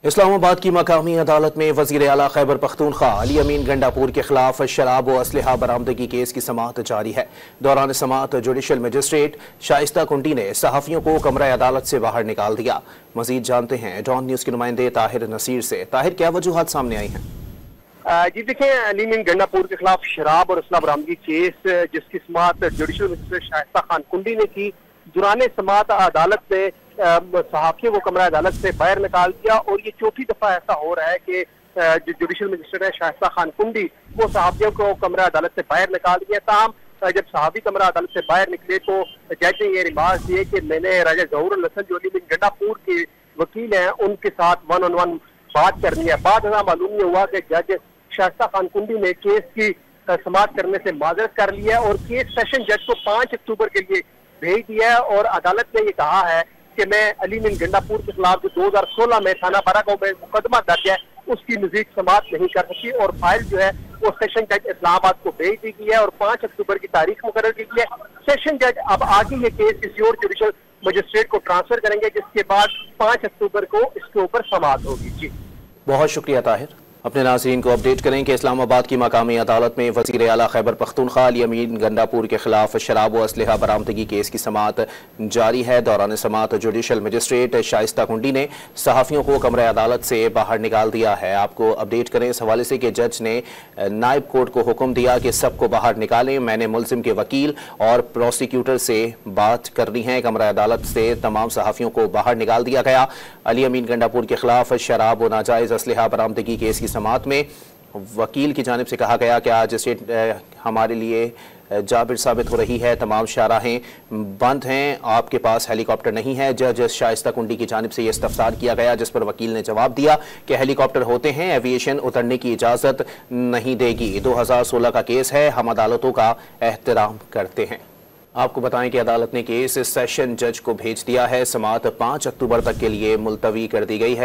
इस्लामाबाद की मकामी अदालत में वज़ीर आला खैबर पख्तूनख्वा अली अमीन गंडापुर के खिलाफ शराब व असलहा बरामदगी केस की समाअत जारी है। दौरान समाअत जुडिशल मजिस्ट्रेट शाइस्ता कुंडी ने सहाफ़ियों को कमरा अदालत से बाहर निकाल दिया। मजीद जानते हैं डॉन न्यूज़ के नुमाइंदे ताहिर नसीर से। ताहिर, क्या वजूहात सामने आई हैं? जी देखिए, अली अमीन गंडापुर के खिलाफ शराब और असलहा बरामदगी केस जिसकी समाअत जुडिशल मजिस्ट्रेट शाइस्ता खान कुंडी ने की, दुराने समाअत अदालत ने सहाफ़ियों को कमरा अदालत से बाहर निकाल दिया और ये चौथी दफा ऐसा हो रहा है कि जो जुडिशल मजिस्ट्रेट है शाइस्ता खान कुंडी वो सहाफ़ियों को कमरा अदालत से बाहर निकाल दिया। ताहम जब सहाफ़ी कमरा अदालत से बाहर निकले तो जज ने ये रिमार्क दिए कि मैंने राजा ज़हूरुल हसन जो अली अमीन गंडापुर के वकील हैं उनके साथ 1-on-1 बात करनी है। बाद में मालूम ये हुआ कि जज शाइस्ता खान कुंडी ने केस की समाअत करने से माजरत कर लिया और केस सेशन जज को 5 अक्टूबर के लिए भेज दिया है और अदालत ने ये कहा है कि मैं अली अमीन गंडापुर के खिलाफ जो 2016 में थाना बारागांव में मुकदमा दर्ज है उसकी मजीद समाअत नहीं कर सकती और फाइल जो है वो सेशन जज इस्लामाबाद को भेज दी गई है और 5 अक्टूबर की तारीख मुकर्रर की गई है। सेशन जज अब आगे ये केस किसी और जुडिशल मजिस्ट्रेट को ट्रांसफर करेंगे, जिसके बाद 5 अक्टूबर को इसके ऊपर समाअत होगी। जी बहुत शुक्रिया ताहिर। अपने नाज़रीन को अपडेट करें कि इस्लामाबाद की मकामी अदालत में वज़ीर आला खैबर पख्तूनख्वा अली अमीन गंडापुर के खिलाफ शराब व असलहा बरामदगी केस की समाअत जारी है। दौरान समाअत जुडिशल मजिस्ट्रेट शाइस्ता कुंडी ने सहाफ़ियों को कमरा अदालत से बाहर निकाल दिया है। आपको अपडेट करें इस हवाले से कि जज ने नायब कोर्ट को हुक्म दिया कि सबको बाहर निकालें। मैंने मुलजिम के वकील और प्रोसिक्यूटर से बात करनी है। कमरा अदालत से तमाम सहाफ़ियों को बाहर निकाल दिया गया। अली अमीन गंडापुर के खिलाफ शराब व नाजायज़ असलहा बरामदगी केस की समाअत में वकील की जानिब से कहा गया कि आज स्टेट हमारे लिए जाबिर साबित हो रही है, तमाम शाहराहें बंद हैं, आपके पास हेलीकॉप्टर नहीं है। जज शाइस्ता कुंडी की जानिब से यह इस्तफसार किया गया, जिस पर वकील ने जवाब दिया कि हेलीकॉप्टर होते हैं, एविएशन उतरने की इजाज़त नहीं देगी। 2016 का केस है, हम अदालतों का एहतराम करते हैं। आपको बताएं कि अदालत ने केस सेशन जज को भेज दिया है। समाअत 5 अक्टूबर तक के लिए मुलतवी कर दी गई है।